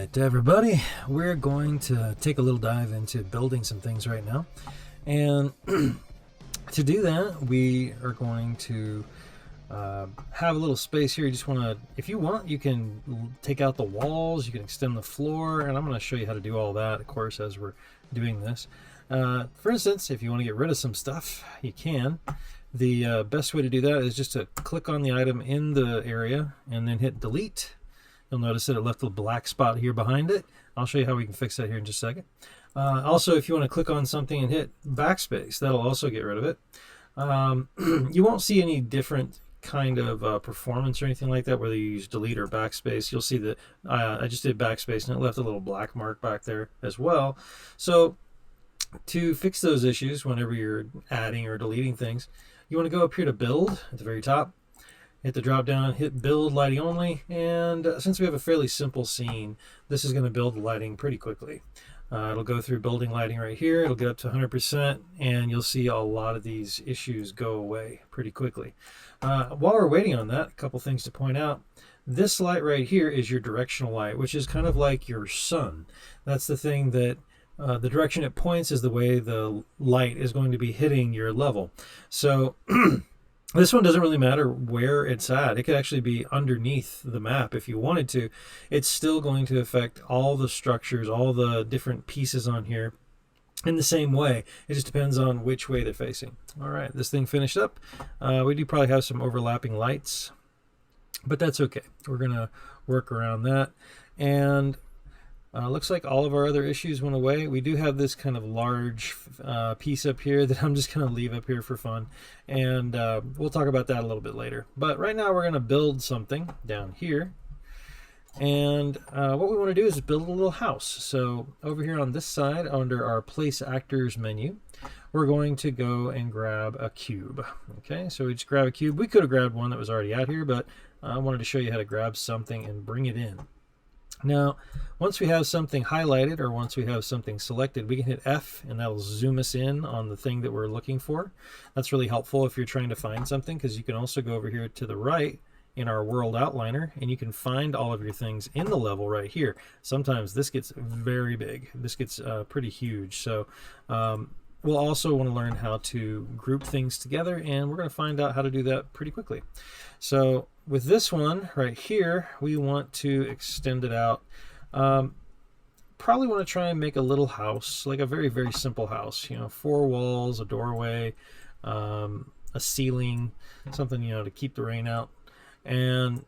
Alright everybody, we're going to take a little dive into building some things right now, and to do that we are going to have a little space here. You just want to, if you want, you can take out the walls, you can extend the floor, and I'm going to show you how to do all that, of course, as we're doing this. For instance, if you want to get rid of some stuff, you can. The best way to do that is just to click on the item in the area and then hit delete. You'll notice that it left a black spot here behind it. I'll show you how we can fix that here in just a second. Also, if you want to click on something and hit backspace, that'll also get rid of it. You won't see any different kind of performance or anything like that, whether you use delete or backspace. You'll see that I just did backspace and it left a little black mark back there as well. So to fix those issues whenever you're adding or deleting things, you want to go up here to build at the very top. Hit the drop down, hit build lighting only, and since we have a fairly simple scene, this is going to build the lighting pretty quickly. It'll go through building lighting right here, it'll get up to 100%, and you'll see a lot of these issues go away pretty quickly. While we're waiting on that, a couple things to point out. This light right here is your directional light, which is kind of like your sun. That's the thing that the direction it points is the way the light is going to be hitting your level. So this one doesn't really matter where it's at. It could actually be underneath the map if you wanted to. It's still going to affect all the structures, all the different pieces on here in the same way. It just depends on which way they're facing. All right, this thing finished up. We do probably have some overlapping lights, but that's okay. We're gonna work around that. And looks like all of our other issues went away. We do have this kind of large piece up here that I'm just going to leave up here for fun, and we'll talk about that a little bit later. But right now we're going to build something down here, and what we want to do is build a little house. So over here on this side, under our place actors menu, we're going to go and grab a cube. Okay, so we just grab a cube. We could have grabbed one that was already out here, but I wanted to show you how to grab something and bring it in. Now, once we have something highlighted or once we have something selected, we can hit F and that'll zoom us in on the thing that we're looking for. That's really helpful if you're trying to find something, because you can also go over here to the right in our world outliner and you can find all of your things in the level right here. Sometimes this gets very big. This gets pretty huge. So we'll also want to learn how to group things together, and we're going to find out how to do that pretty quickly. So with this one right here, we want to extend it out. Probably want to try and make a little house, like a very, very simple house. You know, 4 walls, a doorway, a ceiling, something, you know, to keep the rain out. And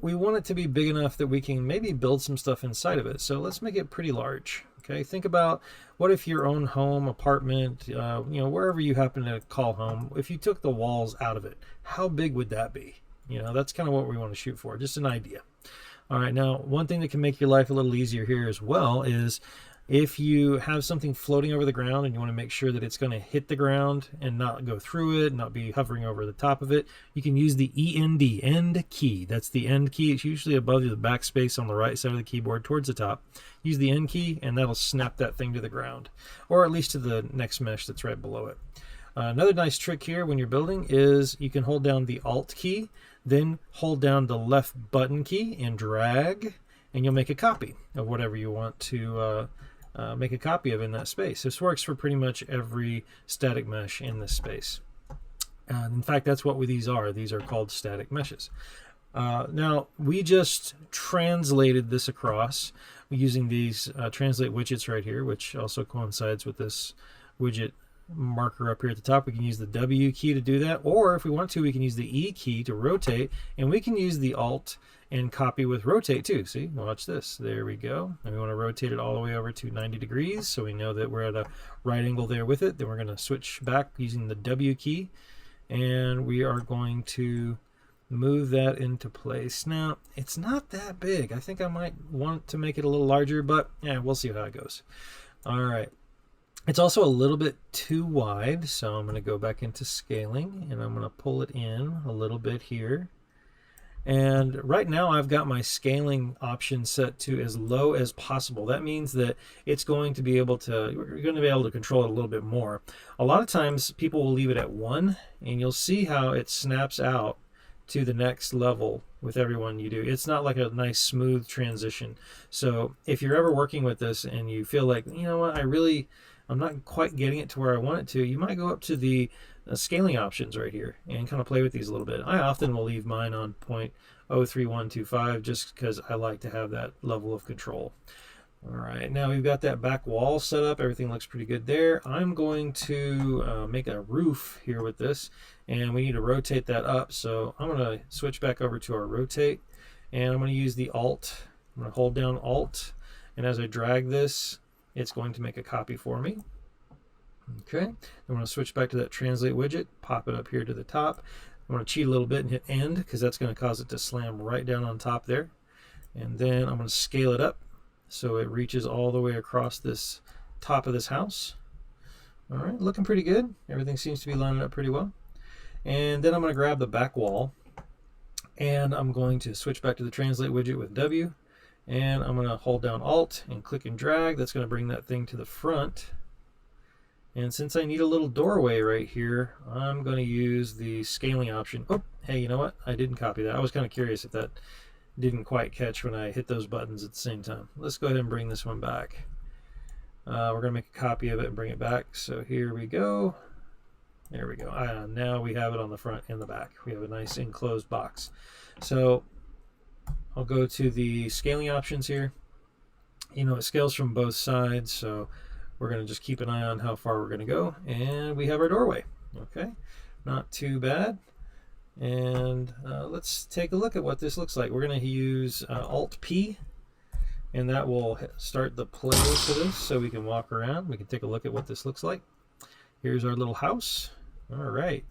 we want it to be big enough that we can maybe build some stuff inside of it. So let's make it pretty large. Okay, think about what if your own home, apartment, you know, wherever you happen to call home, if you took the walls out of it, how big would that be? You know, that's kind of what we want to shoot for, just an idea. All right, now one thing that can make your life a little easier here as well is if you have something floating over the ground and you want to make sure that it's going to hit the ground and not go through it, not be hovering over the top of it, you can use the end key. That's the end key. It's usually above the backspace on the right side of the keyboard towards the top. Use the end key and that'll snap that thing to the ground, or at least to the next mesh that's right below it. Another nice trick here when you're building is you can hold down the Alt key, then hold down the left button key and drag, and you'll make a copy of whatever you want to make a copy of in that space. This works for pretty much every static mesh in this space. In fact, that's what these are. These are called static meshes. Now, we just translated this across using these translate widgets right here, which also coincides with this widget marker up here at the top. We can use the W key to do that, or if we want to, we can use the E key to rotate, and we can use the Alt and copy with rotate too. See, watch this. There we go. And we want to rotate it all the way over to 90 degrees so we know that we're at a right angle there with it. Then we're going to switch back using the W key, and we are going to move that into place. Now, it's not that big. I think I might want to make it a little larger, but yeah, we'll see how it goes. All right. It's also a little bit too wide, so I'm going to go back into scaling and I'm going to pull it in a little bit here. And right now I've got my scaling option set to as low as possible. That means that it's going to be able to, you're going to be able to control it a little bit more. A lot of times people will leave it at 1, and you'll see how it snaps out to the next level with everyone you do. It's not like a nice smooth transition. So if you're ever working with this and you feel like, you know what, I'm not quite getting it to where I want it to, you might go up to the scaling options right here and kind of play with these a little bit. I often will leave mine on 0.03125 just because I like to have that level of control. All right, now we've got that back wall set up. Everything looks pretty good there. I'm going to make a roof here with this, and we need to rotate that up. So I'm going to switch back over to our rotate, and I'm going to use the Alt. I'm going to hold down Alt, and as I drag this, it's going to make a copy for me. Okay, I'm going to switch back to that translate widget, pop it up here to the top. I'm going to cheat a little bit and hit end because that's going to cause it to slam right down on top there. And then I'm going to scale it up so it reaches all the way across this top of this house. All right, looking pretty good. Everything seems to be lining up pretty well. And then I'm going to grab the back wall, and I'm going to switch back to the translate widget with W, and I'm going to hold down Alt and click and drag. That's going to bring that thing to the front. And since I need a little doorway right here, I'm going to use the scaling option. Oh, hey, you know what? I didn't copy that. I was kind of curious if that didn't quite catch when I hit those buttons at the same time. Let's go ahead and bring this one back. We're going to make a copy of it and bring it back. So here we go. There we go. Now we have it on the front and the back. We have a nice enclosed box. So I'll go to the scaling options here. You know, it scales from both sides, so we're going to just keep an eye on how far we're going to go. And we have our doorway. Okay, not too bad. And let's take a look at what this looks like. We're going to use Alt-P, and that will start the play for this so we can walk around. We can take a look at what this looks like. Here's our little house. All right.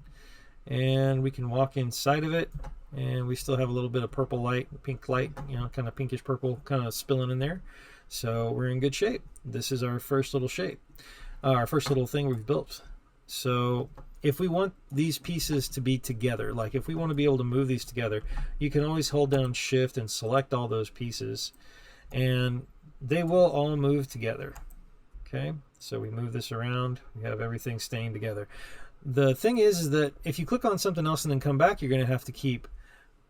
And we can walk inside of it, and we still have a little bit of purple light, pink light, you know, kind of pinkish purple kind of spilling in there. So we're in good shape. This is our first little shape, our first little thing we've built. So if we want these pieces to be together, like if we want to be able to move these together, you can always hold down Shift and select all those pieces, and they will all move together. Okay, so we move this around, we have everything staying together. The thing is that if you click on something else and then come back, you're going to have to keep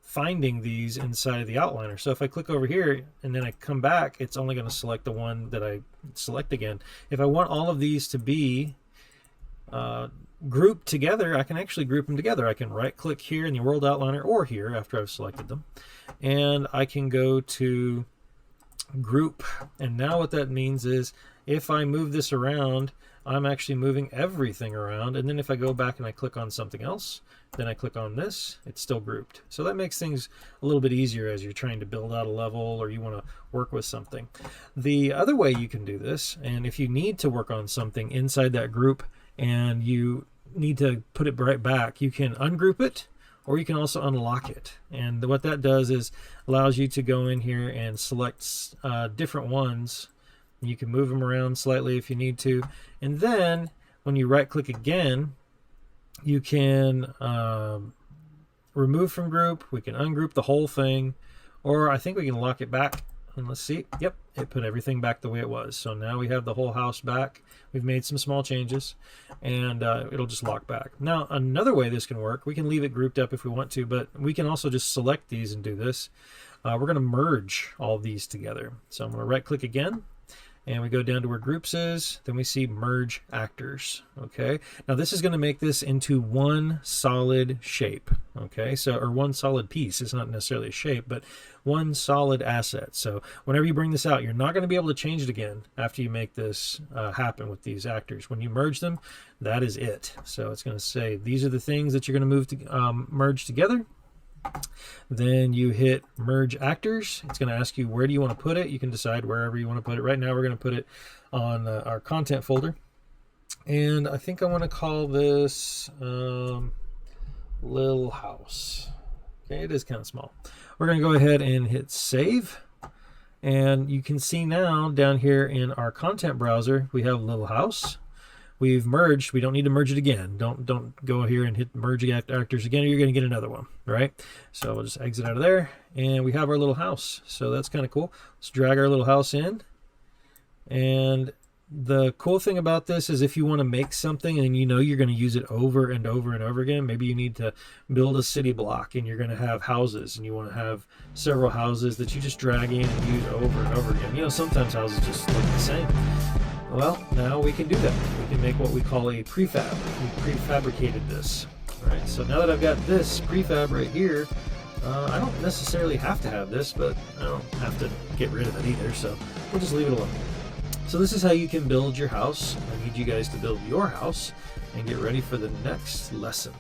finding these inside of the outliner. So if I click over here and then I come back, it's only going to select the one that I select again. If I want all of these to be grouped together, I can actually group them together. I can right click here in the world outliner or here after I've selected them, and I can go to group. And now what that means is if I move this around, I'm actually moving everything around. And then if I go back and I click on something else, then I click on this, it's still grouped. So that makes things a little bit easier as you're trying to build out a level or you want to work with something. The other way you can do this, and if you need to work on something inside that group and you need to put it right back, you can ungroup it, or you can also unlock it. And what that does is allows you to go in here and select different ones. You can move them around slightly if you need to. And then when you right click again, you can remove from group. We can ungroup the whole thing, or I think we can lock it back. And let's see. Yep, it put everything back the way it was. So now we have the whole house back. We've made some small changes, and it'll just lock back. Now, another way this can work, we can leave it grouped up if we want to, but we can also just select these and do this. We're going to merge all these together. So I'm going to right click again, and we go down to where groups is, then we see merge actors. Okay, now this is going to make this into one solid shape. Okay, so, or one solid piece. It's not necessarily a shape, but one solid asset. So whenever you bring this out, you're not going to be able to change it again after you make this happen with these actors. When you merge them, that is it. So it's going to say these are the things that you're going to move to merge together. Then you hit merge actors. It's going to ask you where do you want to put it. You can decide wherever you want to put it. Right now we're going to put it on our content folder, and I think I want to call this Lil House. Okay, it is kind of small. We're going to go ahead and hit save, and you can see now down here in our content browser we have Lil House. We've merged. We don't need to merge it again. Don't go here and hit merge actors again, or you're going to get another one, right? So we'll just exit out of there, and we have our little house. So that's kind of cool. Let's drag our little house in, and The cool thing about this is if you want to make something and you know you're going to use it over and over and over again, maybe you need to build a city block and you're going to have houses and you want to have several houses that you just drag in and use over and over again. You know, sometimes houses just look the same. Well, now we can do that. We can make what we call a prefab. We prefabricated this. All right, so now that I've got this prefab right here, I don't necessarily have to have this, but I don't have to get rid of it either, so we'll just leave it alone. So this is how you can build your house. I need you guys to build your house and get ready for the next lesson.